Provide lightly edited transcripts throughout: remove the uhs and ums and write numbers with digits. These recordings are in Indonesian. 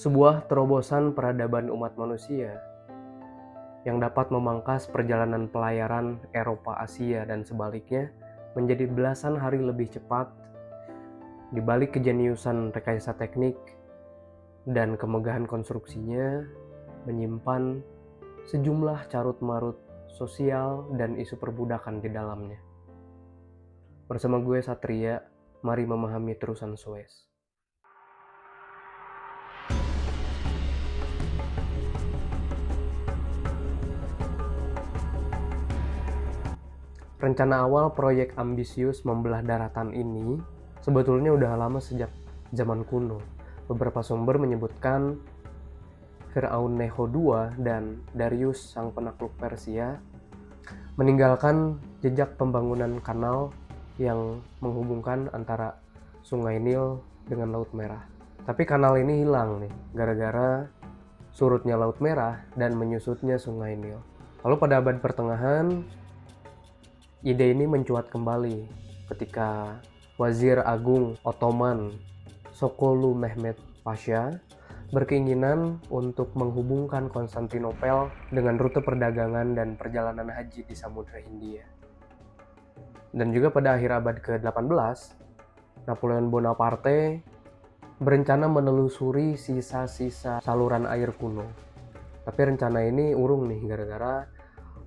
sebuah terobosan peradaban umat manusia yang dapat memangkas perjalanan pelayaran Eropa, Asia, dan sebaliknya menjadi belasan hari lebih cepat. Di balik kejeniusan rekayasa teknik dan kemegahan konstruksinya menyimpan sejumlah carut-marut sosial dan isu perbudakan di dalamnya. Bersama gue Satria, mari memahami terusan Suez. Rencana awal proyek ambisius membelah daratan ini sebetulnya udah lama sejak zaman kuno. Beberapa sumber menyebutkan Firaun Necho II dan Darius sang penakluk Persia meninggalkan jejak pembangunan kanal yang menghubungkan antara Sungai Nil dengan Laut Merah. Tapi kanal ini hilang nih gara-gara surutnya Laut Merah dan menyusutnya Sungai Nil. Lalu pada abad pertengahan, ide ini mencuat kembali ketika Wazir Agung Ottoman Sokolu Mehmet Pasha berkeinginan untuk menghubungkan Konstantinopel dengan rute perdagangan dan perjalanan haji di Samudra Hindia. Dan juga pada akhir abad ke-18, Napoleon Bonaparte berencana menelusuri sisa-sisa saluran air kuno. Tapi rencana ini urung nih gara-gara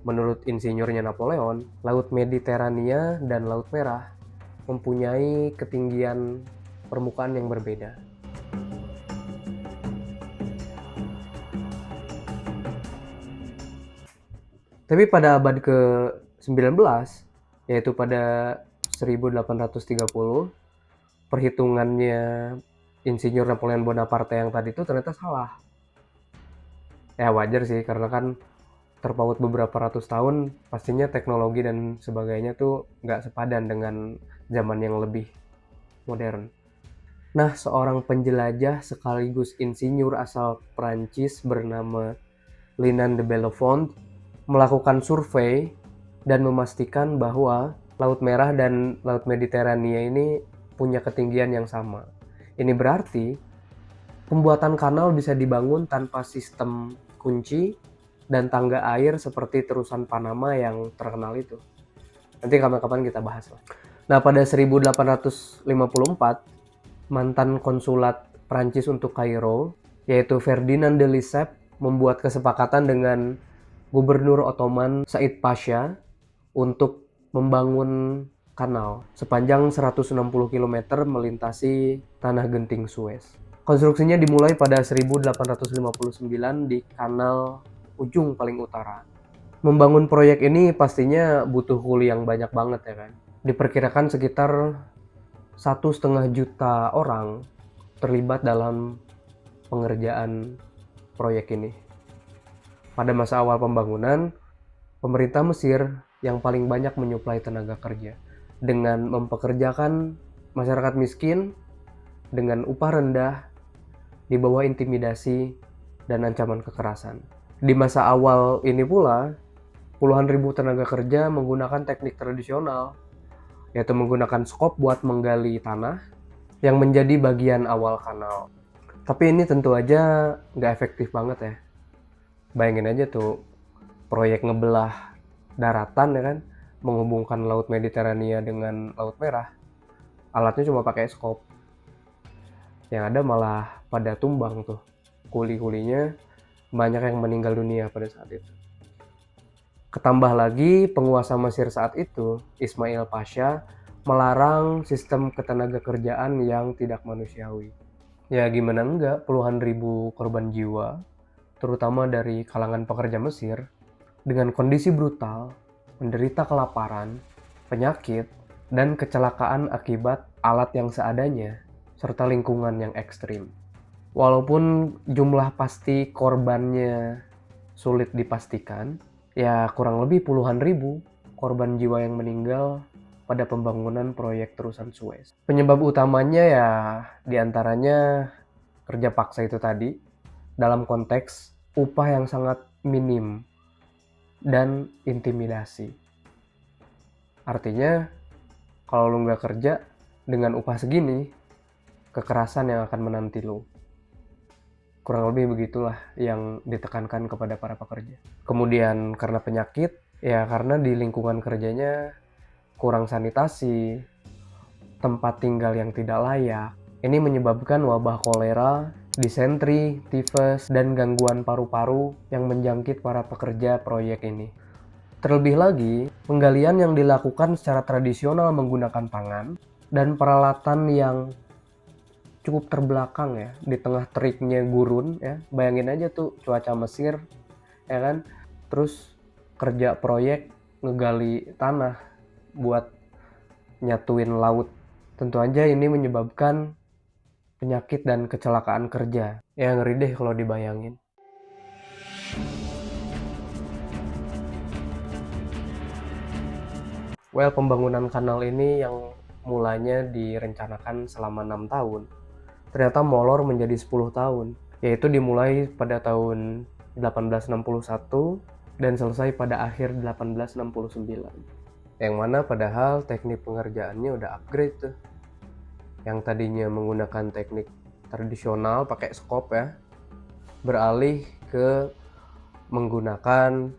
menurut insinyurnya Napoleon, Laut Mediterania dan Laut Merah mempunyai ketinggian permukaan yang berbeda. Tapi pada abad ke-19, yaitu pada 1830, perhitungannya insinyur Napoleon Bonaparte yang tadi itu ternyata salah. Ya wajar sih, karena kan terpaut beberapa ratus tahun, pastinya teknologi dan sebagainya tuh nggak sepadan dengan zaman yang lebih modern. Nah, seorang penjelajah sekaligus insinyur asal Prancis bernama Linan de Bellefonte melakukan survei dan memastikan bahwa Laut Merah dan Laut Mediterania ini punya ketinggian yang sama. Ini berarti pembuatan kanal bisa dibangun tanpa sistem kunci dan tangga air seperti terusan Panama yang terkenal itu. Nanti kapan-kapan kita bahas lah. Nah, pada 1854, mantan konsulat Prancis untuk Kairo, yaitu Ferdinand de Lesseps, membuat kesepakatan dengan Gubernur Ottoman Said Pasha untuk membangun kanal sepanjang 160 km melintasi tanah genting Suez. Konstruksinya dimulai pada 1859 di kanal ujung paling utara. Membangun proyek ini pastinya butuh kuli yang banyak banget ya kan. Diperkirakan sekitar 1,5 juta orang terlibat dalam pengerjaan proyek ini. Pada masa awal pembangunan, pemerintah Mesir yang paling banyak menyuplai tenaga kerja dengan mempekerjakan masyarakat miskin dengan upah rendah di bawah intimidasi dan ancaman kekerasan. Di masa awal ini pula, puluhan ribu tenaga kerja menggunakan teknik tradisional, yaitu menggunakan skop buat menggali tanah yang menjadi bagian awal kanal. Tapi ini tentu aja nggak efektif banget ya. Bayangin aja tuh, proyek ngebelah daratan ya kan, menghubungkan Laut Mediterania dengan Laut Merah. Alatnya cuma pakai skop. Yang ada malah pada tumbang tuh. Kuli-kulinya banyak yang meninggal dunia pada saat itu. Ketambah lagi, penguasa Mesir saat itu, Ismail Pasha, melarang sistem ketenaga kerjaan yang tidak manusiawi. Ya gimana enggak, puluhan ribu korban jiwa, terutama dari kalangan pekerja Mesir, dengan kondisi brutal, menderita kelaparan, penyakit, dan kecelakaan akibat alat yang seadanya, serta lingkungan yang ekstrim. Walaupun jumlah pasti korbannya sulit dipastikan, ya kurang lebih puluhan ribu korban jiwa yang meninggal pada pembangunan proyek terusan Suez. Penyebab utamanya ya diantaranya kerja paksa itu tadi, dalam konteks upah yang sangat minim dan intimidasi. Artinya, kalau lu nggak kerja dengan upah segini, kekerasan yang akan menanti lu. Kurang lebih begitulah yang ditekankan kepada para pekerja. Kemudian karena penyakit, ya karena di lingkungan kerjanya kurang sanitasi, tempat tinggal yang tidak layak. Ini menyebabkan wabah kolera, disentri, tifus, dan gangguan paru-paru yang menjangkit para pekerja proyek ini. Terlebih lagi, penggalian yang dilakukan secara tradisional menggunakan tangan dan peralatan yang cukup terbelakang ya, di tengah teriknya gurun ya. Bayangin aja tuh cuaca Mesir, ya kan? Terus kerja proyek ngegali tanah buat nyatuin laut. Tentu aja ini menyebabkan penyakit dan kecelakaan kerja. Ya ngeri deh kalau dibayangin. Well, pembangunan kanal ini yang mulanya direncanakan selama 6 tahun, ternyata molor menjadi 10 tahun, yaitu dimulai pada tahun 1861 dan selesai pada akhir 1869. Yang mana padahal teknik pengerjaannya udah upgrade tuh. Yang tadinya menggunakan teknik tradisional pakai skop ya, beralih ke menggunakan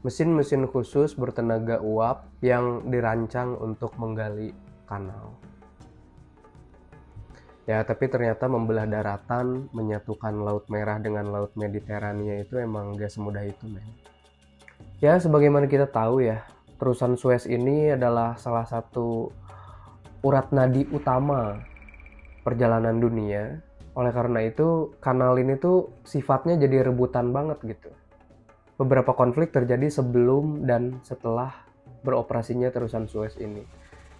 mesin-mesin khusus bertenaga uap yang dirancang untuk menggali kanal. Ya, tapi ternyata membelah daratan, menyatukan Laut Merah dengan Laut Mediterania itu emang gak semudah itu, men. Ya, sebagaimana kita tahu ya, terusan Suez ini adalah salah satu urat nadi utama perjalanan dunia. Oleh karena itu, kanal ini tuh sifatnya jadi rebutan banget gitu. Beberapa konflik terjadi sebelum dan setelah beroperasinya terusan Suez ini.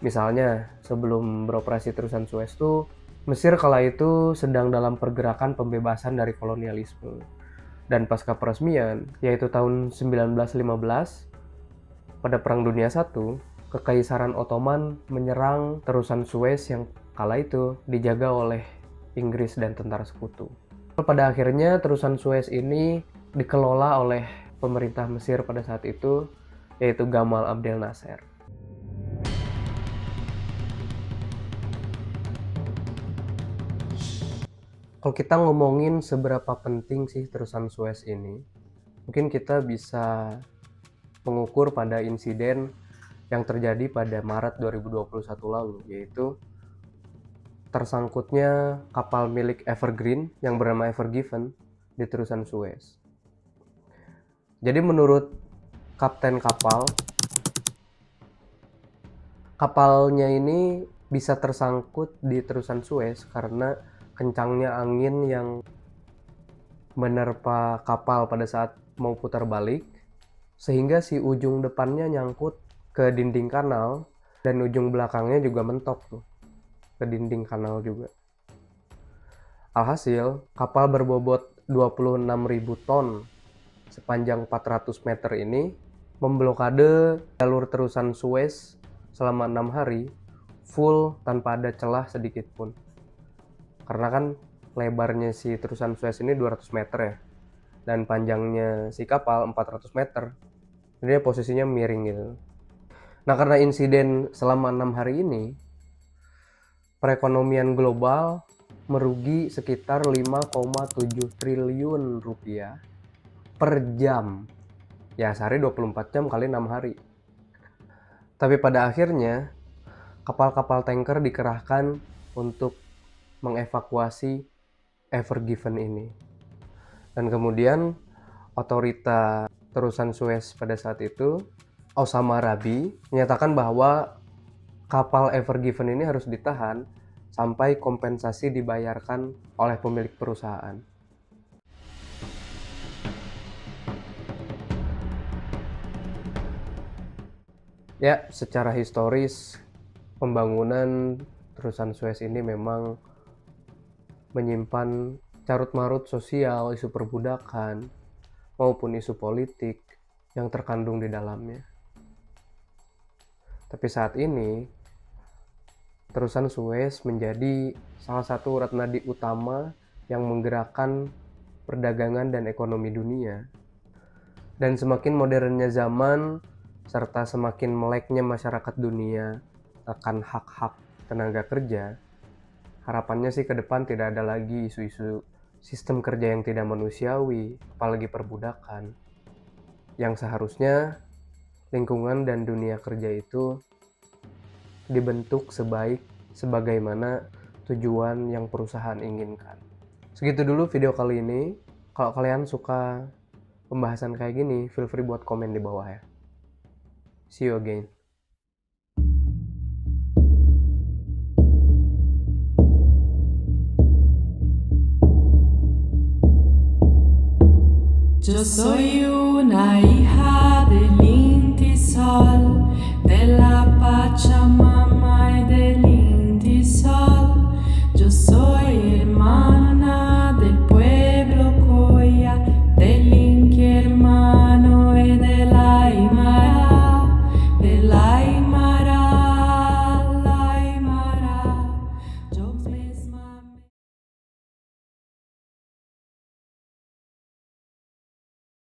Misalnya, sebelum beroperasi terusan Suez tuh, Mesir kala itu sedang dalam pergerakan pembebasan dari kolonialisme. Dan pasca peresmian, yaitu tahun 1915, pada Perang Dunia I, Kekaisaran Ottoman menyerang terusan Suez yang kala itu dijaga oleh Inggris dan tentara sekutu. Pada akhirnya terusan Suez ini dikelola oleh pemerintah Mesir pada saat itu, yaitu Gamal Abdel Nasser. Kalau kita ngomongin seberapa penting sih terusan Suez ini, mungkin kita bisa mengukur pada insiden yang terjadi pada Maret 2021 lalu, yaitu tersangkutnya kapal milik Evergreen yang bernama Ever Given di terusan Suez. Jadi menurut kapten kapalnya ini bisa tersangkut di terusan Suez karena kencangnya angin yang menerpa kapal pada saat mau putar balik, sehingga si ujung depannya nyangkut ke dinding kanal dan ujung belakangnya juga mentok tuh ke dinding kanal juga. Alhasil, kapal berbobot 26.000 ton sepanjang 400 meter ini memblokade jalur terusan Suez selama 6 hari full tanpa ada celah sedikit pun. Karena kan lebarnya si terusan Suez ini 200 meter ya, dan panjangnya si kapal 400 meter. Jadi posisinya miring gitu. Nah, karena insiden selama 6 hari ini, perekonomian global merugi sekitar 5,7 triliun rupiah per jam. Ya, sehari 24 jam kali 6 hari. Tapi pada akhirnya, kapal-kapal tanker dikerahkan untuk mengevakuasi Ever Given ini. Dan kemudian otorita terusan Suez pada saat itu, Osama Rabi, menyatakan bahwa kapal Ever Given ini harus ditahan sampai kompensasi dibayarkan oleh pemilik perusahaan. Ya, secara historis pembangunan terusan Suez ini memang menyimpan carut-marut sosial, isu perbudakan, maupun isu politik yang terkandung di dalamnya. Tapi saat ini, terusan Suez menjadi salah satu urat nadi utama yang menggerakkan perdagangan dan ekonomi dunia. Dan semakin modernnya zaman, serta semakin meleknya masyarakat dunia akan hak-hak tenaga kerja, harapannya sih ke depan tidak ada lagi isu-isu sistem kerja yang tidak manusiawi, apalagi perbudakan. Yang seharusnya lingkungan dan dunia kerja itu dibentuk sebagaimana tujuan yang perusahaan inginkan. Segitu dulu video kali ini. Kalau kalian suka pembahasan kayak gini, feel free buat komen di bawah ya. See you again. Yo soy una hija del Inti Sol, de la Pachamama.